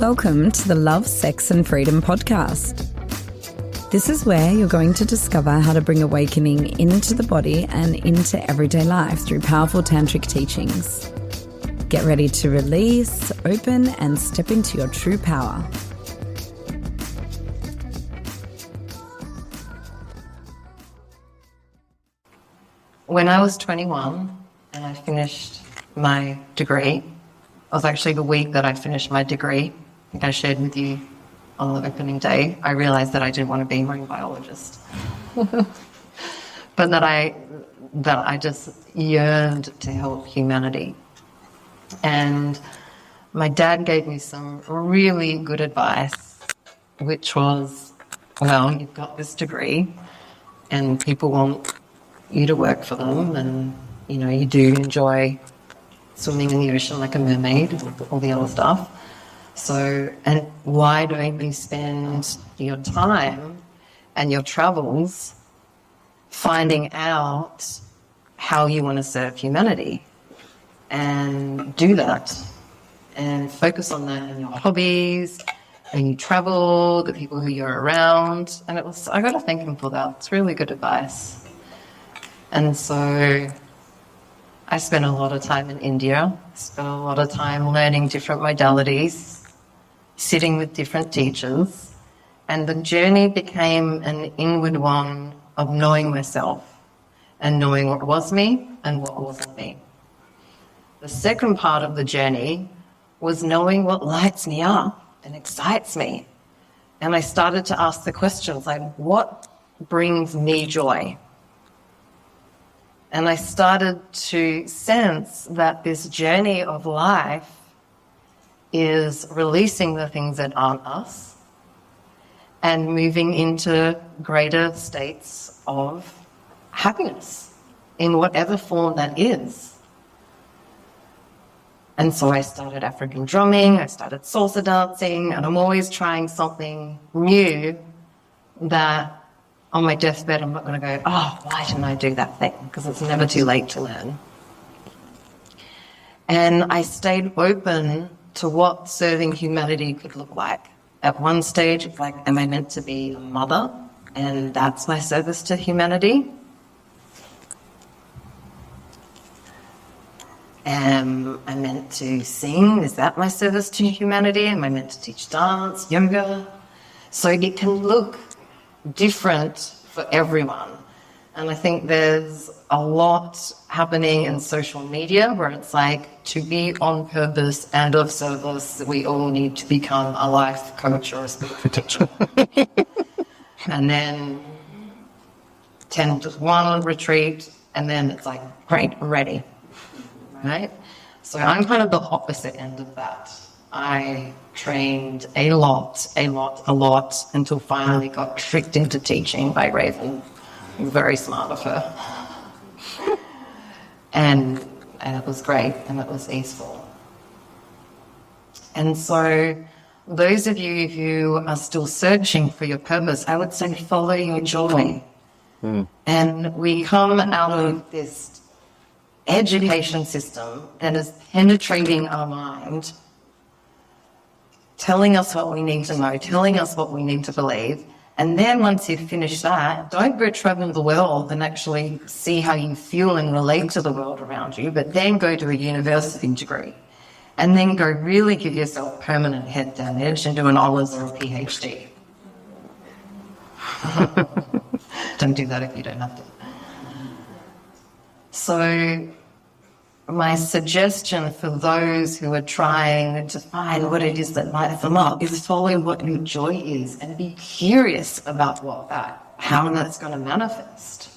Welcome to the Love, Sex and Freedom podcast. This is where you're going to discover how to bring awakening into the body and into everyday life through powerful tantric teachings. Get ready to release, open and step into your true power. When I was 21 and I finished my degree, it was actually the week that I finished my degree, I think I shared with you on the opening day, I realized that I didn't want to be a marine biologist. But that I just yearned to help humanity. And my dad gave me some really good advice, which was, well, you've got this degree and people want you to work for them, and you do enjoy swimming in the ocean like a mermaid, all the other stuff. So, and why don't you spend your time and your travels finding out how you want to serve humanity and do that and focus on that in your hobbies and you travel, the people who you're around. And I got to thank him for that. It's really good advice. And so I spent a lot of time in India, spent a lot of time learning different modalities, sitting with different teachers, and the journey became an inward one of knowing myself and knowing what was me and what wasn't me. The second part of the journey was knowing what lights me up and excites me. And I started to ask the questions like, what brings me joy? And I started to sense that this journey of life is releasing the things that aren't us and moving into greater states of happiness in whatever form that is. And so I started African drumming, I started salsa dancing, and I'm always trying something new that on my deathbed, I'm not going to go, oh, why didn't I do that thing? Because it's never too late to learn. And I stayed open to what serving humanity could look like. At one stage, it's like, am I meant to be a mother? And that's my service to humanity. Am I meant to sing? Is that my service to humanity? Am I meant to teach dance, yoga? So it can look different for everyone. And I think there's a lot happening in social media where it's like, to be on purpose and of service, we all need to become a life coach or a spiritual teacher. And then 10 to 1 retreat, and then it's like, great, ready. Right? So I'm kind of the opposite end of that. I trained a lot until finally got tricked into teaching by Raven. Very smart of her. And it was great and it was easeful. And so those of you who are still searching for your purpose, I would say follow your joy. And we come out of this education system that is penetrating our mind, telling us what we need to know, telling us what we need to believe. And then once you've finished that, don't go travel the world and actually see how you feel and relate to the world around you, but then go to a university degree. And then go really give yourself permanent head damage and do an honours or a PhD. Don't do that if you don't have to. So my suggestion for those who are trying to find what it is that lights them up is follow what your joy is and be curious about how that's going to manifest.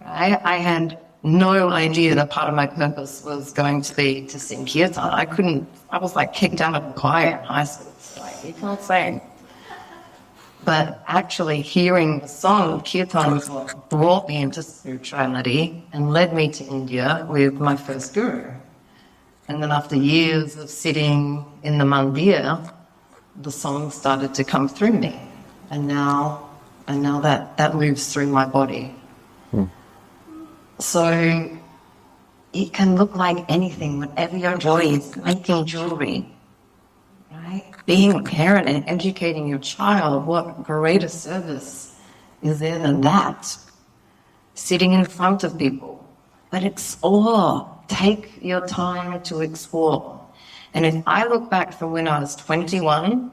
Right? I had no idea that part of my purpose was going to be to sing kirtan. I was like kicked out of the choir in high school. So like, you can't sing. But actually hearing the song of kirtan was what brought me into spirituality and led me to India with my first guru. And then after years of sitting in the mandir, the song started to come through me. And now that moves through my body. So it can look like anything, whatever your joy is, making jewelry, right? being a parent and educating your child, what greater service is there than that? Sitting in front of people. But explore. Take your time to explore. And if I look back from when I was 21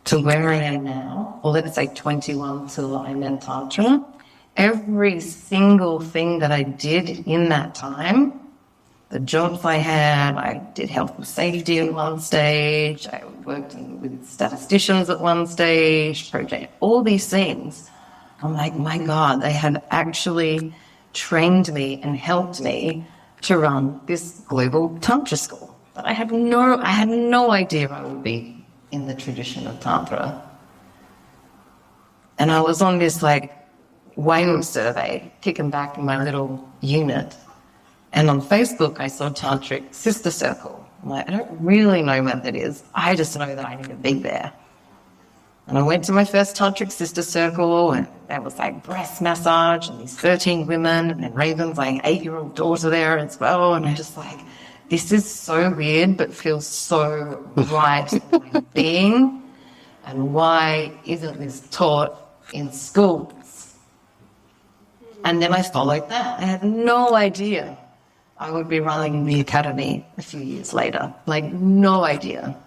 to where I am now, or let's say 21 till I met Tantra, every single thing that I did in that time, the jobs I had, I did health and safety at one stage, I worked with statisticians at one stage, project, all these things. I'm like, my God, they had actually trained me and helped me to run this global Tantra school. But I had no idea I would be in the tradition of Tantra. And I was on this whale survey, kicking back in my little unit. And on Facebook, I saw Tantric Sister Circle. I'm like, I don't really know what that is. I just know that I need to be there. And I went to my first Tantric Sister Circle, and there was breast massage, and these 13 women, and Raven's 8-year-old daughter there as well. And I just this is so weird, but feels so right in my being. And why isn't this taught in schools? And then I followed that. I had no idea I would be running the academy a few years later. No idea.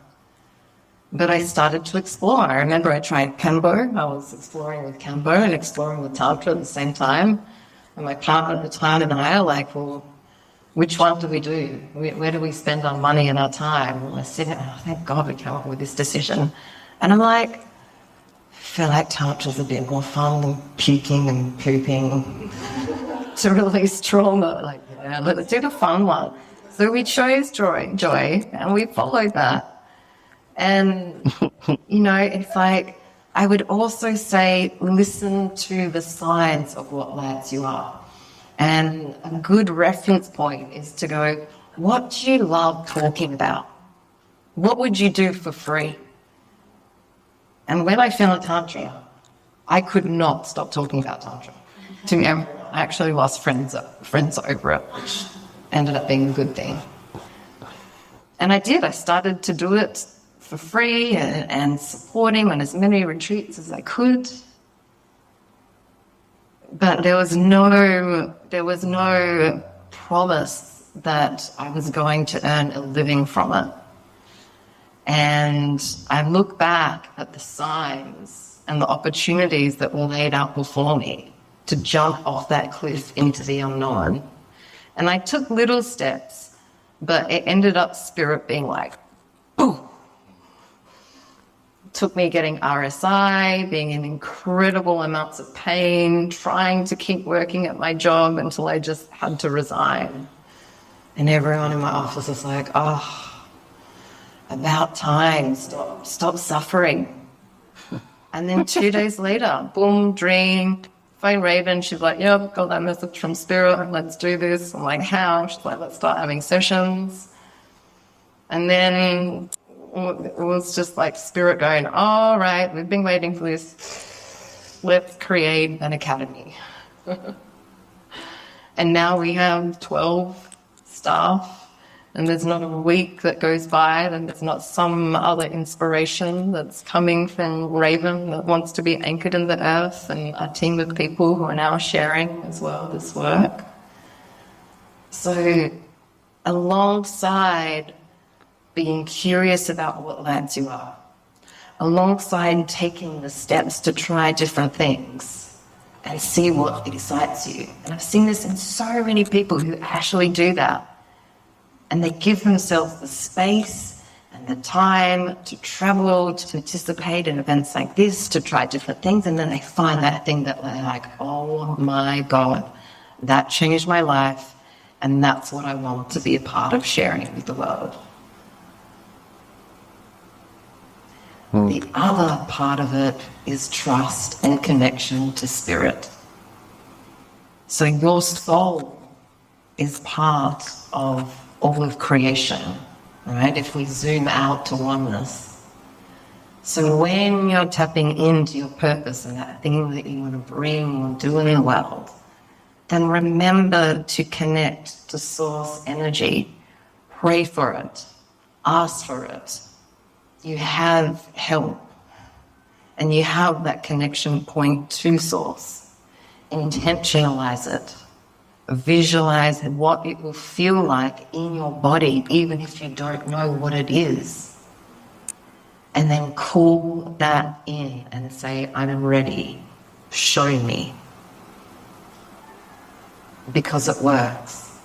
But I started to explore. I remember I tried Kambo. I was exploring with Kambo and exploring with Tantra at the same time. And my partner at the time and I are well, which one do we do? Where do we spend our money and our time? And I said, thank God we came up with this decision. And I'm I feel like Tantra's a bit more fun than puking and pooping to release trauma. Yeah, let's do the fun one. So we chose joy, and we followed that. And, it's I would also say, listen to the signs of what lights you up. And a good reference point is to go, what do you love talking about? What would you do for free? And when I found Tantra, I could not stop talking about Tantra. To me, I actually lost friends over it, which ended up being a good thing. And I did. I started to do it for free and support him on as many retreats as I could. But there was no promise that I was going to earn a living from it. And I look back at the signs and the opportunities that were laid out before me to jump off that cliff into the unknown. And I took little steps, but it ended up spirit being boom. It took me getting RSI, being in incredible amounts of pain, trying to keep working at my job until I just had to resign. And everyone in my office was about time, stop suffering. And then 2 days later, boom, dream, phone Raven, she's yep, got that message from Spirit, let's do this. I'm how? She's let's start having sessions. And then it was just Spirit going, all right, we've been waiting for this. Let's create an academy. And now we have 12 staff. And there's not a week that goes by and there's not some other inspiration that's coming from Raven that wants to be anchored in the earth, and a team of people who are now sharing as well this work. So alongside being curious about what lights you up, alongside taking the steps to try different things and see what excites you. And I've seen this in so many people who actually do that. And they give themselves the space and the time to travel, to participate in events like this, to try different things, and then they find that thing that they're oh my God, that changed my life, and that's what I want to be a part of sharing with the world. The other part of it is trust and connection to spirit. So your soul is part of all of creation, right? If we zoom out to oneness. So when you're tapping into your purpose and that thing that you want to bring or do in the world, then remember to connect to source energy. Pray for it. Ask for it. you have help and you have that connection point to source. Intentionalize it. Visualize what it will feel like in your body, even if you don't know what it is. And then call that in and say, I'm ready. Show me. Because it works.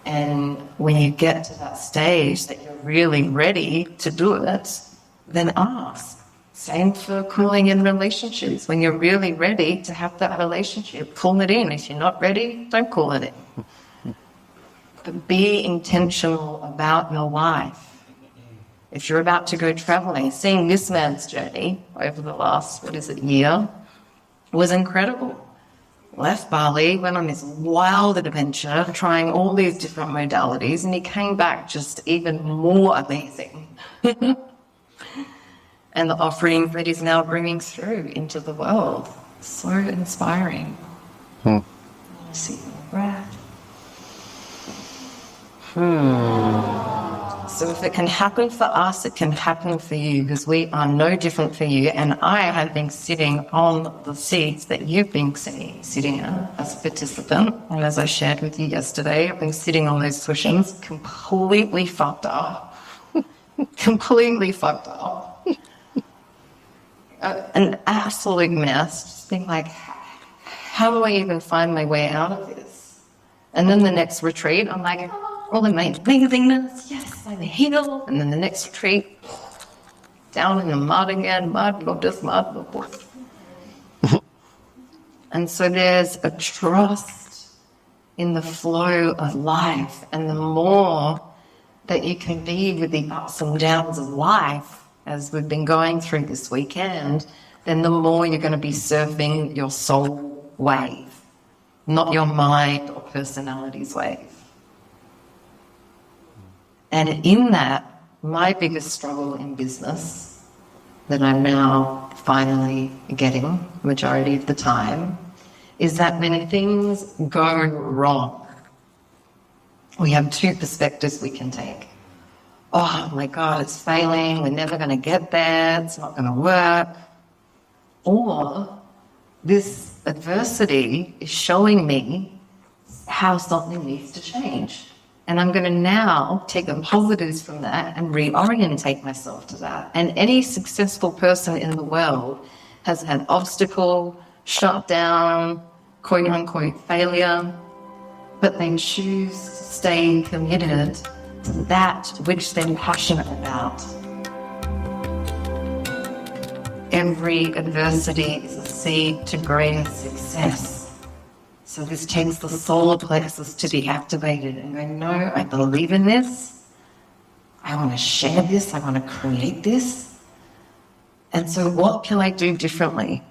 And when you get to that stage that you're really ready to do it, then ask. Same for calling in relationships. When you're really ready to have that relationship, call it in. If you're not ready, don't call it in. But be intentional about your life. If you're about to go traveling, seeing this man's journey over the last, year, was incredible. Left Bali, went on this wild adventure, trying all these different modalities, and he came back just even more amazing. And the offerings that he's now bringing through into the world. So inspiring. See the breath. So if it can happen for us, it can happen for you, because we are no different for you. And I have been sitting on the seats that you've been sitting in as a participant. And as I shared with you yesterday, I've been sitting on those cushions, completely fucked up. Completely fucked up. An absolute mess. Just being like, how do I even find my way out of this? And then the next retreat, I'm like, all in my amazingness, yes, I'm healed. And then the next retreat, down in the mud again, mud, not just mud, but both. And so there's a trust in the flow of life. And the more that you can be with the ups and downs of life, as we've been going through this weekend, then the more you're going to be surfing your soul wave, not your mind or personality's wave. And in that, my biggest struggle in business that I'm now finally getting majority of the time is that when things go wrong, we have two perspectives we can take. Oh my God, it's failing, we're never going to get there, it's not going to work. Or this adversity is showing me how something needs to change. And I'm going to now take the positives from that and reorientate myself to that. And any successful person in the world has had obstacle, shut down, quote unquote failure, but they choose to stay committed to that which they're passionate about. Every adversity is a seed to greater success. So this takes the solar plexus to be activated and go, no, I believe in this. I want to share this. I want to create this. And so what can I do differently?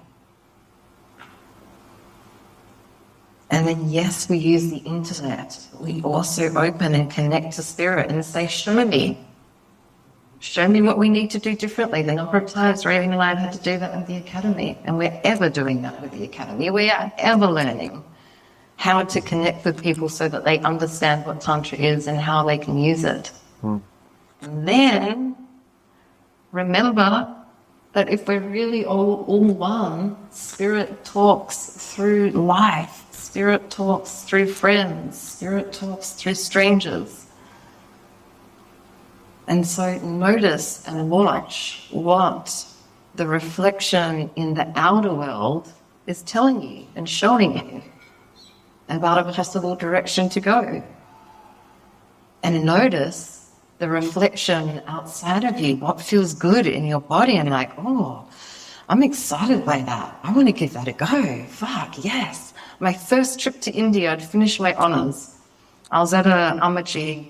And then, yes, we use the internet. We also open and connect to spirit and say, show me. Show me what we need to do differently. The number of times Raven and I had to do that with the Academy, and we're ever doing that with the Academy. We are ever learning how to connect with people so that they understand what Tantra is and how they can use it. And then, remember that if we're really all one, spirit talks through life. Spirit talks through friends. Spirit talks through strangers. And so notice and watch what the reflection in the outer world is telling you and showing you about a possible direction to go. And notice the reflection outside of you, what feels good in your body, and like, oh, I'm excited by that. I want to give that a go. Fuck, yes. My first trip to India, I'd finished my honours. I was at a Amaji,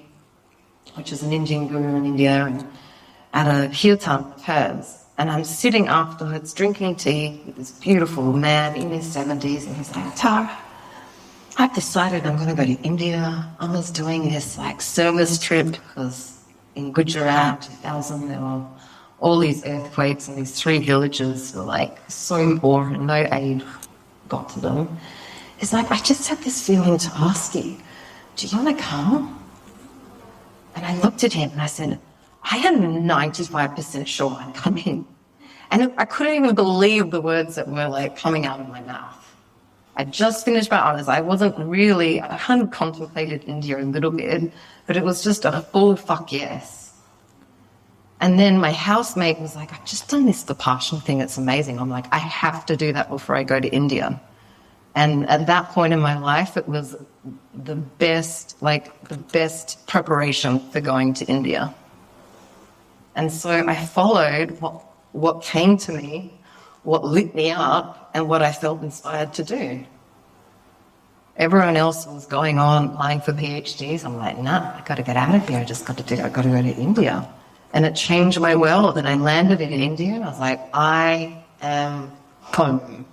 which is an Indian guru in India, and at a kirtan of hers. And I'm sitting afterwards drinking tea with this beautiful man in his 70s, and he's like, Tara, I've decided I'm going to go to India. I was doing this service trip because in Gujarat, 2000, there were all these earthquakes and these 3 villages were so poor and no aid got to them. It's like, I just had this feeling to ask you, do you want to come? And I looked at him and I said, I am 95% sure I'm coming. And I couldn't even believe the words that were like coming out of my mouth. I just finished my honours. I hadn't contemplated India a little bit, but it was just a full fuck yes. And then my housemate was like, I've just done this Vipassana thing. It's amazing. I'm like, I have to do that before I go to India. And at that point in my life, it was the best preparation for going to India. And so I followed what came to me, what lit me up, and what I felt inspired to do. Everyone else was going on applying for PhDs. I'm like, nah, I got to get out of here. I got to go to India. And it changed my world. And I landed in India and I was like, I am home.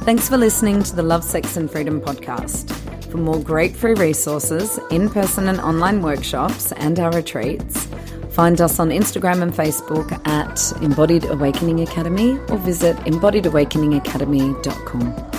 Thanks for listening to the Love, Sex and Freedom podcast. For more great free resources, in-person and online workshops, and our retreats, find us on Instagram and Facebook at Embodied Awakening Academy or visit embodiedawakeningacademy.com.